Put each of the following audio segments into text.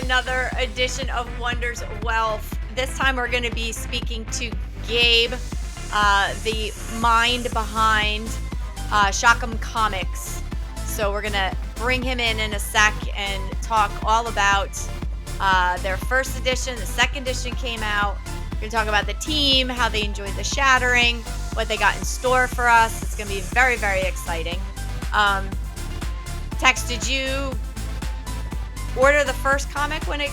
another edition of Wonders Wealth. This time we're going to be speaking to Gabe, the mind behind SHOCKem Comics. So we're going to bring him in a sec and talk all about their first edition. The second edition came out. We're going to talk about the team, how they enjoyed the Shattering, what they got in store for us. It's going to be very, very exciting. Tex, did you order the first comic when it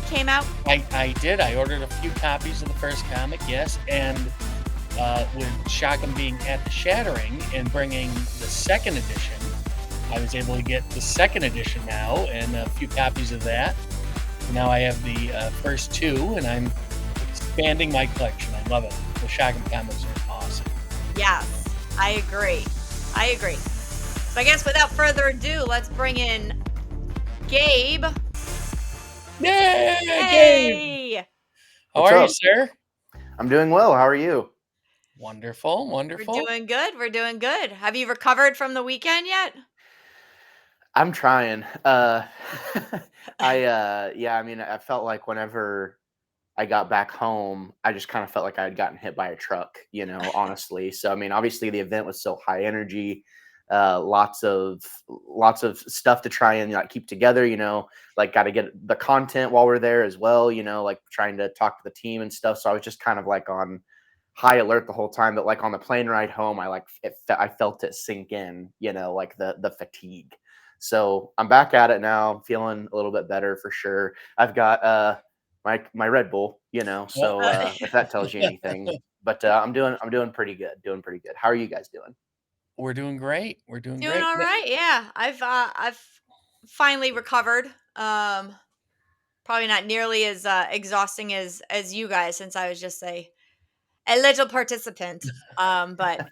came out? I did. I ordered a few copies of the first comic, yes. And with SHOCKem being at the Shattering and bringing the second edition, I was able to get the second edition now and a few copies of that. Now I have the first two, and I'm expanding my collection. I love it. The SHOCKem comics are awesome. Yes, I agree. So I guess without further ado, let's bring in Gabe. Yay, Hey! Gabe! How What's are you, up? sir? I'm doing well. How are you? Wonderful. We're doing good. Have you recovered from the weekend yet? I'm trying. I felt like whenever I got back home, I just kind of felt like I had gotten hit by a truck, honestly. So, I mean, obviously the event was so high energy, lots of stuff to try and keep together, like got to get the content while we're there as well, like trying to talk to the team and stuff. So I was just kind of like on high alert the whole time, but like on the plane ride home, I felt it sink in, like the fatigue. So I'm back at it now. I'm feeling a little bit better for sure. I've got my Red Bull, so if that tells you anything. But I'm doing pretty good. How are you guys doing? We're doing great. Doing all right. Yeah, I've finally recovered. Probably not nearly as exhausting as you guys, since I was just a little participant. But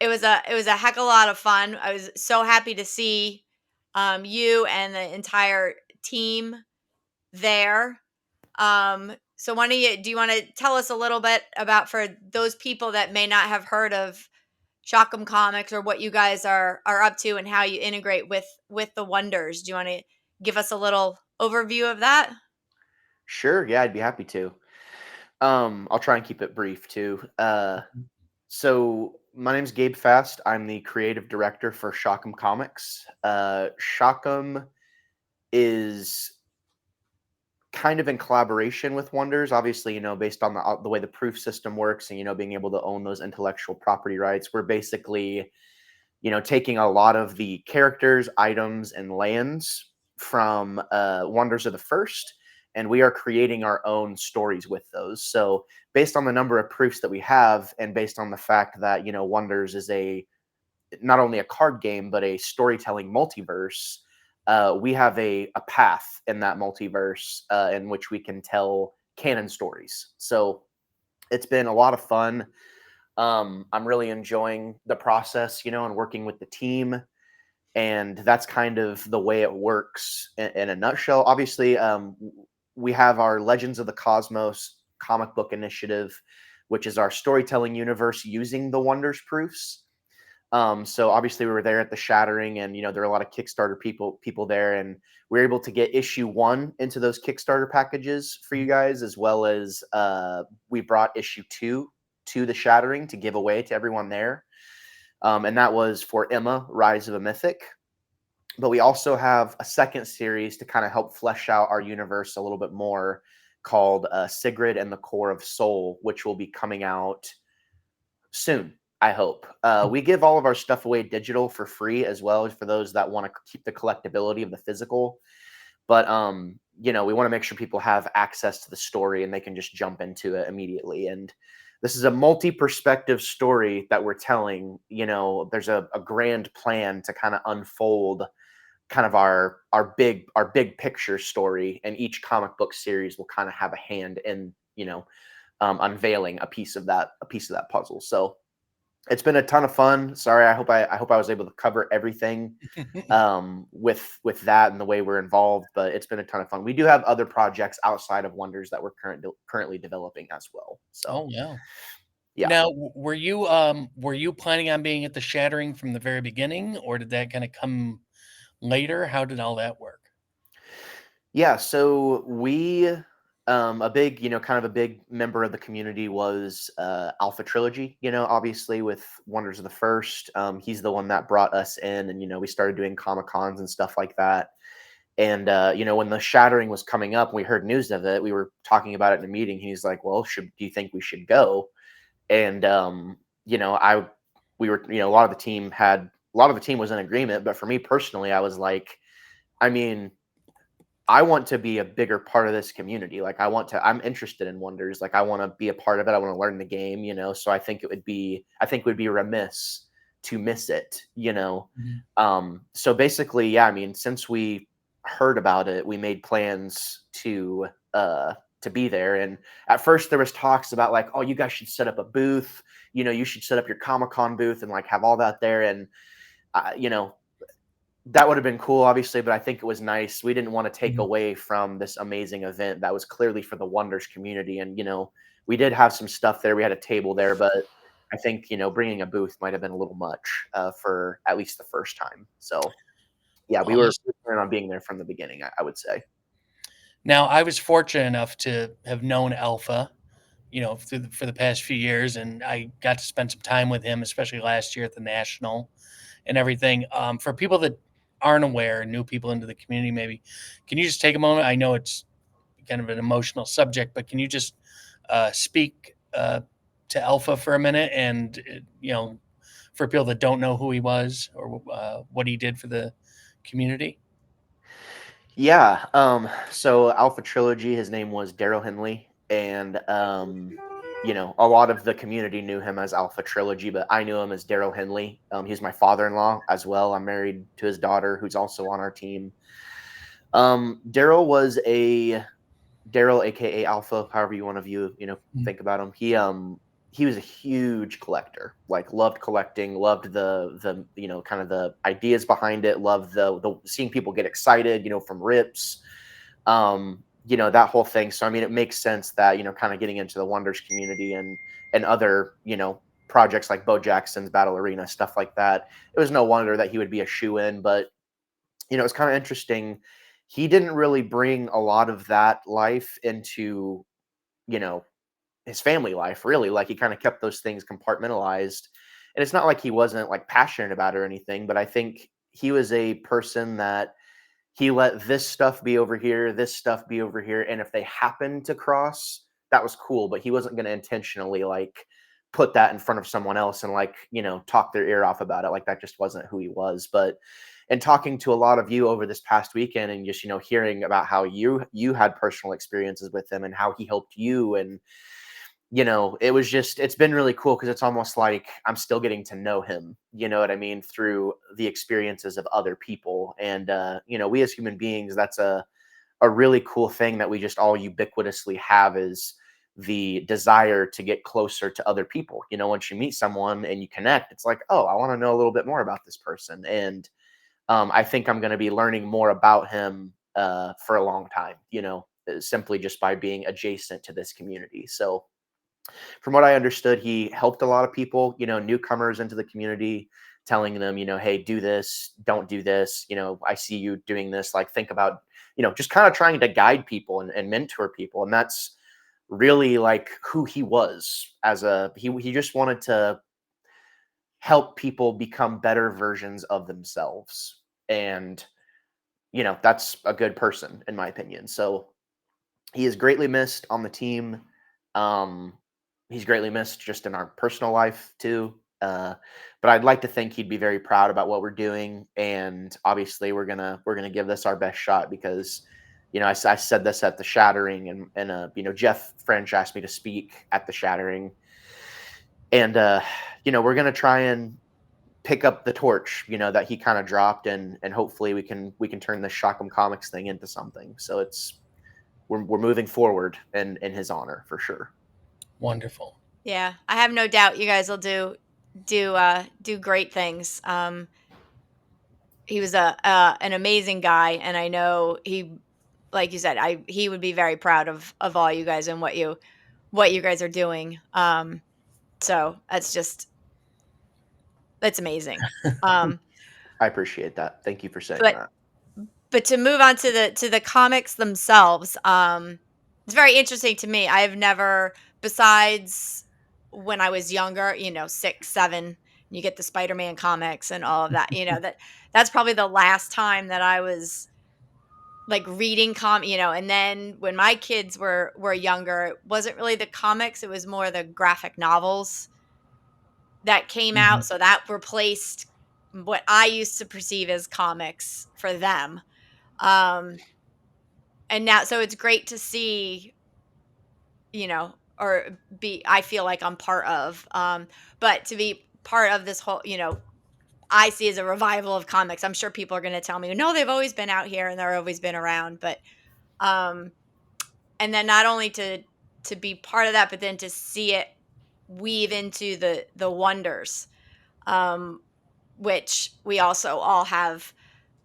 it was a heck of a lot of fun. I was so happy to see you and the entire team there. So do you want to tell us a little bit about, for those people that may not have heard of SHOCKem Comics, or what you guys are up to and how you integrate with the Wonders? Do you want to give us a little overview of that? Sure. Yeah, I'd be happy to. I'll try and keep it brief too. So my name's Gabe Fast. I'm the creative director for SHOCKem Comics. SHOCKem is kind of in collaboration with Wonders, obviously, based on the way the proof system works and, being able to own those intellectual property rights. We're basically, taking a lot of the characters, items, and lands from Wonders of the First, and we are creating our own stories with those. So based on the number of proofs that we have, and based on the fact that, Wonders is not only a card game, but a storytelling multiverse, we have a path in that multiverse in which we can tell canon stories. So it's been a lot of fun. I'm really enjoying the process, and working with the team. And that's kind of the way it works in a nutshell. Obviously, we have our Legends of the Cosmos comic book initiative, which is our storytelling universe using the Wonders proofs. So obviously we were there at the Shattering, and there are a lot of Kickstarter people there, and we were able to get issue 1 into those Kickstarter packages for you guys, as well as we brought issue 2 to the Shattering to give away to everyone there. And that was for Emma, Rise of a Mythic. But we also have a second series to kind of help flesh out our universe a little bit more, called Sigrid and the Core of Soul, which will be coming out soon, I hope. We give all of our stuff away digital for free, as well as for those that want to keep the collectability of the physical. But we want to make sure people have access to the story and they can just jump into it immediately. And this is a multi-perspective story that we're telling. There's a grand plan to kind of unfold kind of our big picture story, and each comic book series will kind of have a hand in unveiling a piece of that puzzle. So it's been a ton of fun. Sorry, I hope I was able to cover everything with that and the way we're involved, but it's been a ton of fun. We do have other projects outside of Wonders that we're currently developing as well. So yeah. Now, were you planning on being at the Shattering from the very beginning, or did that kind of come later? How did all that work? Yeah, so we a big, kind of a big member of the community was Alpha Trilogy, obviously with Wonders of the First. He's the one that brought us in, and we started doing Comic Cons and stuff like that. And when the Shattering was coming up, we heard news of it. We were talking about it in a meeting. He's like, "Well, do you think we should go?" And I we were, a lot of the team was in agreement, but for me personally, I was like, I mean, I want to be a bigger part of this community. Like I'm interested in Wonders. Like I want to be a part of it. I want to learn the game, So I think it would be remiss to miss it. Mhm. So basically, yeah, I mean, since we heard about it, we made plans to be there. And at first there was talks about like, oh, you guys should set up a booth, you should set up your Comic-Con booth and like have all that there. And that would have been cool, obviously, but I think it was nice. We didn't want to take Mhm. away from this amazing event that was clearly for the Wonders community. And, we did have some stuff there. We had a table there, but I think, bringing a booth might have been a little much for at least the first time. So, yeah, Awesome. we planning on being there from the beginning, I would say. Now, I was fortunate enough to have known Alpha, for the past few years, and I got to spend some time with him, especially last year at the National and everything. For people that aren't aware, new people into the community, maybe, can you just take a moment? I know it's kind of an emotional subject, but can you just speak to Alpha for a minute and, for people that don't know who he was or what he did for the community? Yeah. So Alpha Trilogy, his name was Daryl Henley, and a lot of the community knew him as Alpha Trilogy, but I knew him as Daryl Henley. He's my father-in-law as well. I'm married to his daughter, who's also on our team. Daryl was a Daryl, aka Alpha, however you want to Mm. think about him. He was a huge collector. Like loved collecting, loved the kind of the ideas behind it, loved the seeing people get excited, from rips, that whole thing. So I mean, it makes sense that kind of getting into the Wonders community and other projects like Bo Jackson's Battle Arena, stuff like that. It was no wonder that he would be a shoe in, but it's kind of interesting. He didn't really bring a lot of that life into, you know, his family life, really. Like he kind of kept those things compartmentalized. And it's not like he wasn't like passionate about it or anything, but I think he was a person that he let this stuff be over here, this stuff be over here. And if they happened to cross, that was cool. But he wasn't going to intentionally like put that in front of someone else and like, talk their ear off about it. Like that just wasn't who he was. But and talking to a lot of you over this past weekend and just, hearing about how you had personal experiences with him and how he helped you and it's been really cool because it's almost like I'm still getting to know him, you know what I mean, through the experiences of other people. And, we as human beings, that's a really cool thing that we just all ubiquitously have is the desire to get closer to other people. Once you meet someone and you connect, it's like, oh, I want to know a little bit more about this person. And I think I'm going to be learning more about him for a long time, simply just by being adjacent to this community. So, from what I understood, he helped a lot of people, newcomers into the community, telling them, hey, do this, don't do this. I see you doing this. Like, think about, just kind of trying to guide people and mentor people. And that's really like who he was he just wanted to help people become better versions of themselves. And, that's a good person, in my opinion. So, he is greatly missed on the team. Um, he's greatly missed just in our personal life too. But I'd like to think he'd be very proud about what we're doing, and obviously we're gonna give this our best shot because I said this at the Shattering, and Jeff French asked me to speak at the Shattering, and we're gonna try and pick up the torch that he kind of dropped, and hopefully we can turn this SHOCKem Comics thing into something. So we're moving forward in his honor for sure. Wonderful. Yeah, I have no doubt you guys will do great things. He was a an amazing guy, and I know he, like you said, he would be very proud of all you guys and what you guys are doing. So that's amazing. Um, I appreciate that. Thank you for saying but that. But to move on to the comics themselves, it's very interesting to me. I've never, besides when I was younger, 6, 7, you get the Spider-Man comics and all of that. That's probably the last time that I was like reading and then when my kids were younger, it wasn't really the comics, it was more the graphic novels that came Mhm. out. So that replaced what I used to perceive as comics for them. Um, and now, so it's great to see, or be, I feel like I'm part of, but to be part of this whole, I see as a revival of comics. I'm sure people are going to tell me, no, they've always been out here and they've always been around. But, um, and then not only to be part of that, but then to see it weave into the wonders, um, which we also all have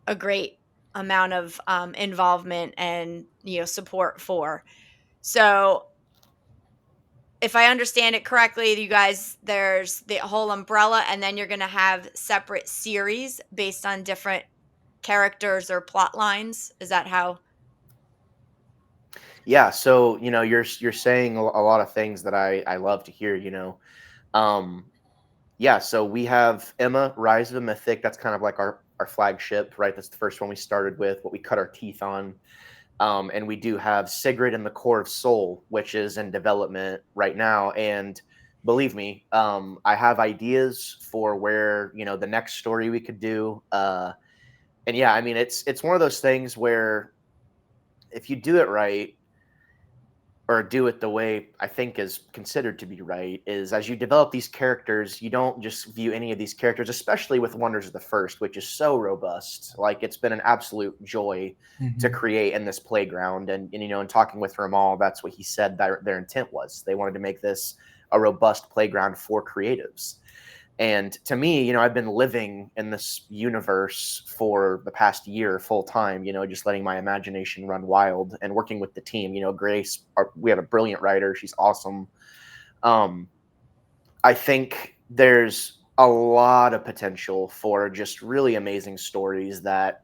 a great amount of involvement and support for. So if I understand it correctly, you guys, there's the whole umbrella, and then you're going to have separate series based on different characters or plot lines. Is that how? Yeah, so you're saying a lot of things that I love to hear. Um, yeah, so we have Emma, Rise of the Mythic. That's kind of like our flagship, right? That's the first one we started with, what we cut our teeth on. And we do have Sigrid and the Core of Soul, which is in development right now. And believe me, I have ideas for where the next story we could do. And yeah, I mean it's one of those things where if you do it right, or do it the way I think is considered to be right, is as you develop these characters, you don't just view any of these characters, especially with Wonders of the First, which is so robust. Like it's been an absolute joy to Mhm. create in this playground. And in talking with Ramal, that's what he said their intent was. They wanted to make this a robust playground for creatives. And to me, I've been living in this universe for the past year full time, just letting my imagination run wild and working with the team. Grace, we have a brilliant writer. She's awesome. Um, I think there's a lot of potential for just really amazing stories that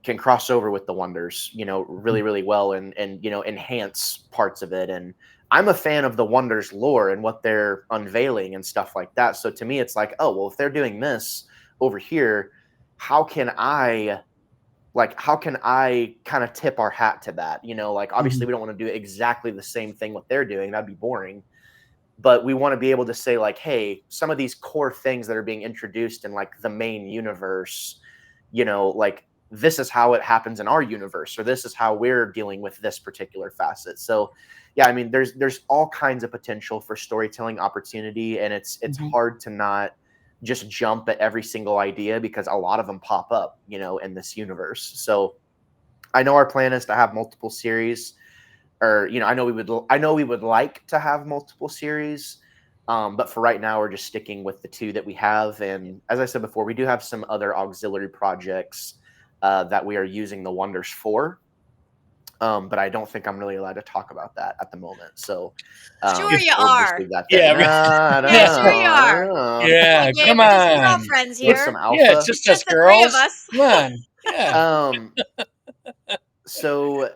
can cross over with the Wonders, really, Mhm. really well and enhance parts of it. And I'm a fan of the Wonders lore and what they're unveiling and stuff like that. So to me, it's like, oh well, if they're doing this over here, how can I how can I kind of tip our hat to that? Like obviously Mhm. we don't want to do exactly the same thing what they're doing. That'd be boring. But we want to be able to say like, hey, some of these core things that are being introduced in like the main universe, like this is how it happens in our universe, or this is how we're dealing with this particular facet. So yeah, I mean there's all kinds of potential for storytelling opportunity, and it's Mhm. hard to not just jump at every single idea because a lot of them pop up in this universe. So I know our plan is to have multiple series, or I know we would like to have multiple series, but for right now we're just sticking with the two that we have. And as I said before, we do have some other auxiliary projects that we are using the Wonders for, but I don't think I'm really allowed to talk about that at the moment. So Sure, If you we'll just are. leave that there. yeah, No, I don't Yeah, sure you know. I are. don't know. Hey, yeah, Gabe, come we're just on. girlfriends With some here. Yeah, it's alpha. It's just us just the three of girls. us. Come on. Yeah. um, so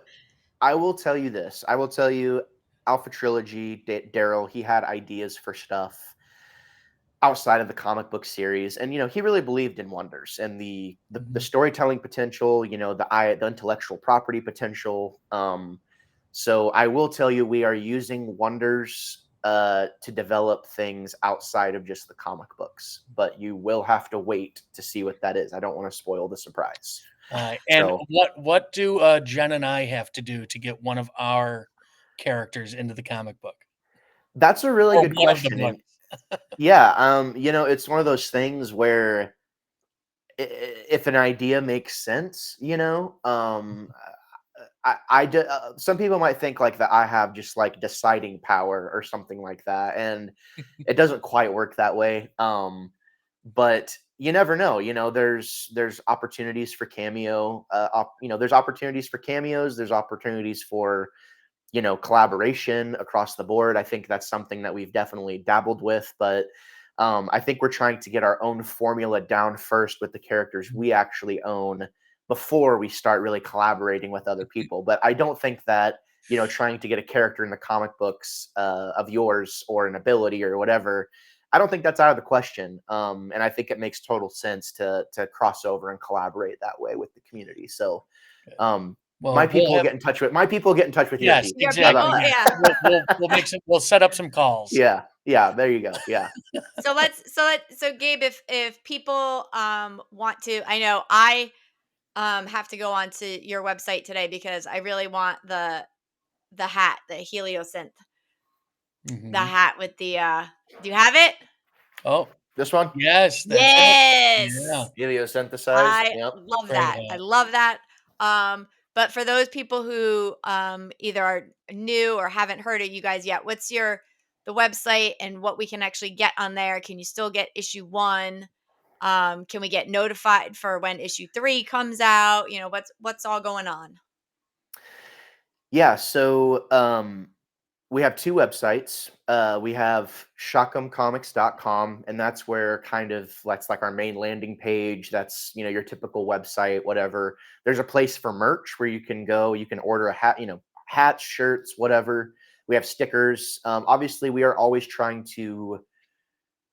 I will tell you this. I will tell you, Alpha Trilogy, Daryl, he had ideas for stuff outside of the comic book series, and he really believed in Wonders and the Mhm. storytelling potential, the intellectual property potential. So I will tell you, we are using Wonders to develop things outside of just the comic books, but you will have to wait to see what that is. I don't want to spoil the surprise. And So what do Jen and I have to do to get one of our characters into the comic book that's a really or good one of the question. And books? yeah, it's one of those things where if an idea makes sense, some people might think like that I have just like deciding power or something like that, and it doesn't quite work that way. But you never know. There's opportunities for cameo. There's opportunities for cameos. There's opportunities for collaboration across the board. I think that's something that we've definitely dabbled with, but I think we're trying to get our own formula down first with the characters we actually own before we start really collaborating with other people. But I don't think that, trying to get a character in the comic books of yours or an ability or whatever, I don't think that's out of the question. And I think it makes total sense to cross over and collaborate that way with the community. So my Well, people will get in touch with your yes, people. Your How people, about exactly. that? yeah. We'll set up some calls. Yeah. Yeah. There you go. Yeah. So Gabe, if people want to, I know I have to go onto your website today because I really want the hat, the heliosynth, the Mhm. hat with the do you have it? Oh, This one, yes, that's it. Yeah, Yes. heliosynthesized. I Yep. love great that. I hat. love that. But for those people who either are new or haven't heard of you guys yet, what's the website and what we can actually get on there? Can you still get issue 1? Can we get notified for when issue 3 comes out? What's all going on? Yeah. So we have two websites. We have shockemcomics.com, and that's where that's like our main landing page. That's, your typical website, whatever. There's a place for merch where you can go, you can order a hat, hats, shirts, whatever. We have stickers. Obviously, we are always trying to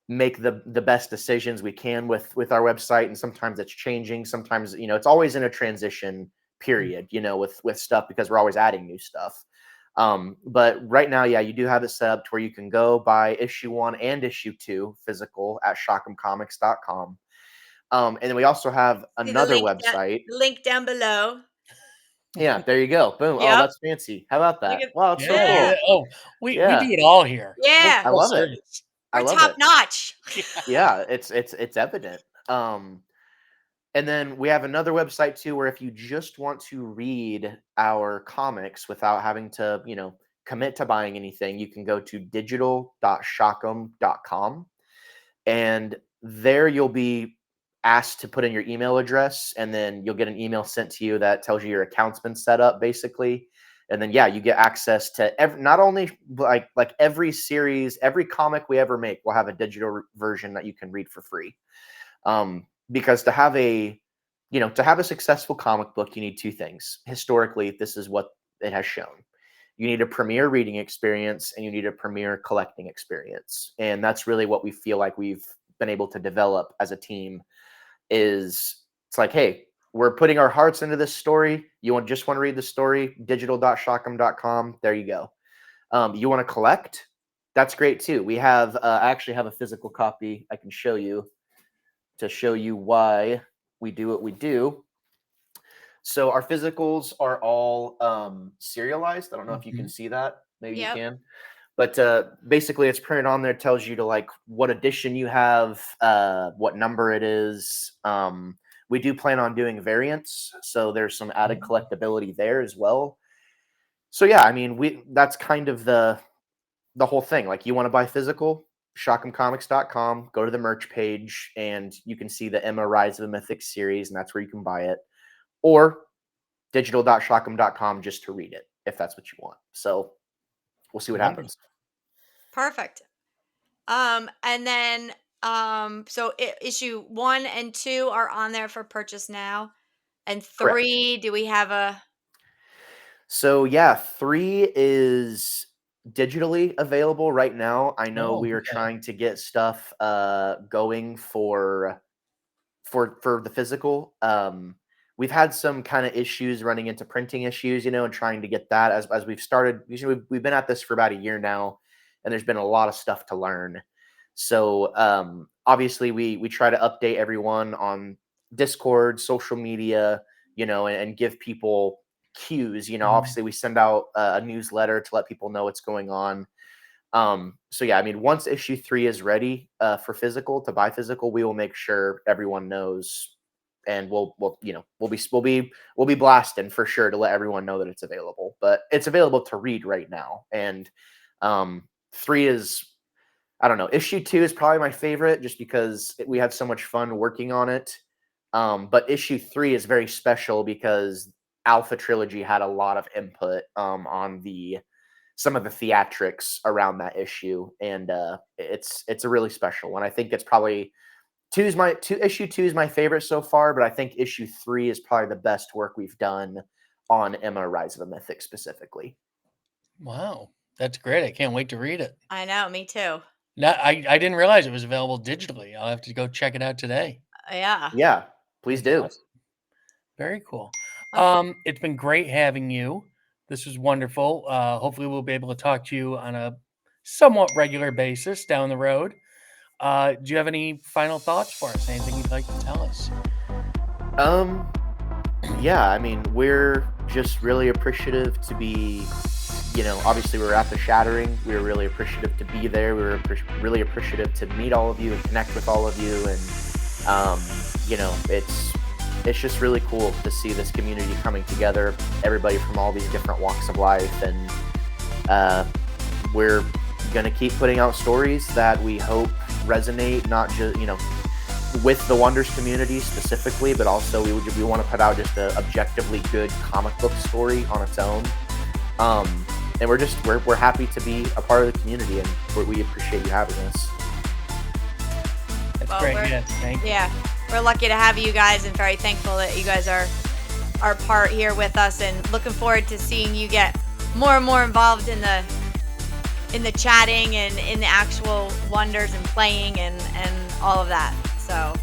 make the best decisions we can with our website, and sometimes it's changing. Sometimes, it's always in a transition period, with stuff, because we're always adding new stuff. But right now, yeah, you do have it set up to where you can go buy issue 1 and issue 2 physical at shockemcomics.com. And then we also have See the another link website. the link down below. Yeah, there you go. Boom. Oh, Yep. that's fancy. How about Look that? at Wow, that's so Yeah, yeah. cool. oh, we do Yeah, it all here. Full Yeah. I full love it. service. I We're love top it. notch. Yeah, it's evident. And then we have another website too, where if you just want to read our comics without having to, commit to buying anything, you can go to digital.shockem.com. And there you'll be asked to put in your email address, and then you'll get an email sent to you that tells you your account's been set up, basically. And then, yeah, you get access to not only like every series, every comic we ever make will have a digital version that you can read for free. Because to have a successful comic book, you need two things. Historically, this is what it has shown. You need a premier reading experience, and you need a premier collecting experience. And that's really what we feel like we've been able to develop as a team. It's like, hey, we're putting our hearts into this story. You just want to read the story, digital.shockem.com. There you go. You want to collect? That's great too. I actually have a physical copy I can show you to show you why we do what we do. So our physicals are all serialized. I don't know if you can Mhm. see that. Maybe you Yep. can. But basically, it's printed on there. It tells you to like what edition you have, what number it is. We do plan on doing variants, so there's some added collectability there as well. So yeah, I mean, that's kind of the whole thing. Like, you want to buy physical, shockemcomics.com, go to the merch page, and you can see the Emma Rise of the Mythic series, and that's where you can buy it. Or digital.shockem.com just to read it, if that's what you want. So we'll see what Wonderful. happens. Perfect. And then so issue 1 and 2 are on there for purchase now. And Correct. 3, do we have a So yeah, 3 is digitally available right now. I know Oh, we are okay. trying to get stuff going for the physical. We've had some kind of issues running into printing issues, and trying to get that as we've started. Usually we've been at this for about a year now, and there's been a lot of stuff to learn. So obviously we try to update everyone on Discord, social media, and give people cues. Mhm. Obviously we send out a newsletter to let people know what's going on. So yeah, I mean, once issue 3 is ready for physical to buy physical, we will make sure everyone knows, and we'll be blasting for sure to let everyone know that it's available. But it's available to read right now, and 3 is, I don't know, issue 2 is probably my favorite just because we had so much fun working on it. But issue 3 is very special because Alpha Trilogy had a lot of input on some of the theatrics around that issue, and it's a really special one. I think it's probably issue 2 is my favorite so far, but I think issue 3 is probably the best work we've done on Emma Rise of the Mythic specifically. Wow, that's great. I can't wait to read it. I know, me too. No, I didn't realize it was available digitally. I'll have to go check it out today. Yeah. Yeah, please That's do. awesome. Very cool. Okay. It's been great having you. This was wonderful. Hopefully we'll be able to talk to you on a somewhat regular basis down the road. Do you have any final thoughts for us? Anything you'd like to tell us? Yeah, I mean, we're just really appreciative to be, obviously we were at the Shattering. We were really appreciative to be there. We were really appreciative to meet all of you and connect with all of you. And, it's just really cool to see this community coming together, everybody from all these different walks of life. And we're going to keep putting out stories that we hope resonate, not just, with the Wonders community specifically, but also we want to put out just an objectively good comic book story on its own. And we're happy to be a part of the community, and we appreciate you having us. That's great. Yeah, thank you. Yeah, we're lucky to have you guys, and very thankful that you guys are part here with us, and looking forward to seeing you get more and more involved in the chatting and in the actual Wonders and playing and all of that. So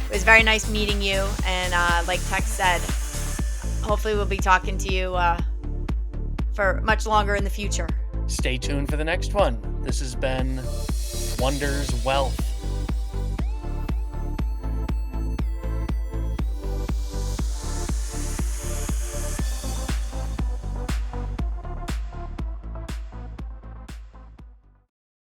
it was very nice meeting you, and like Tex said, hopefully we'll be talking to you for much longer in the future. Stay tuned for the next one. This has been Wonders Wealth.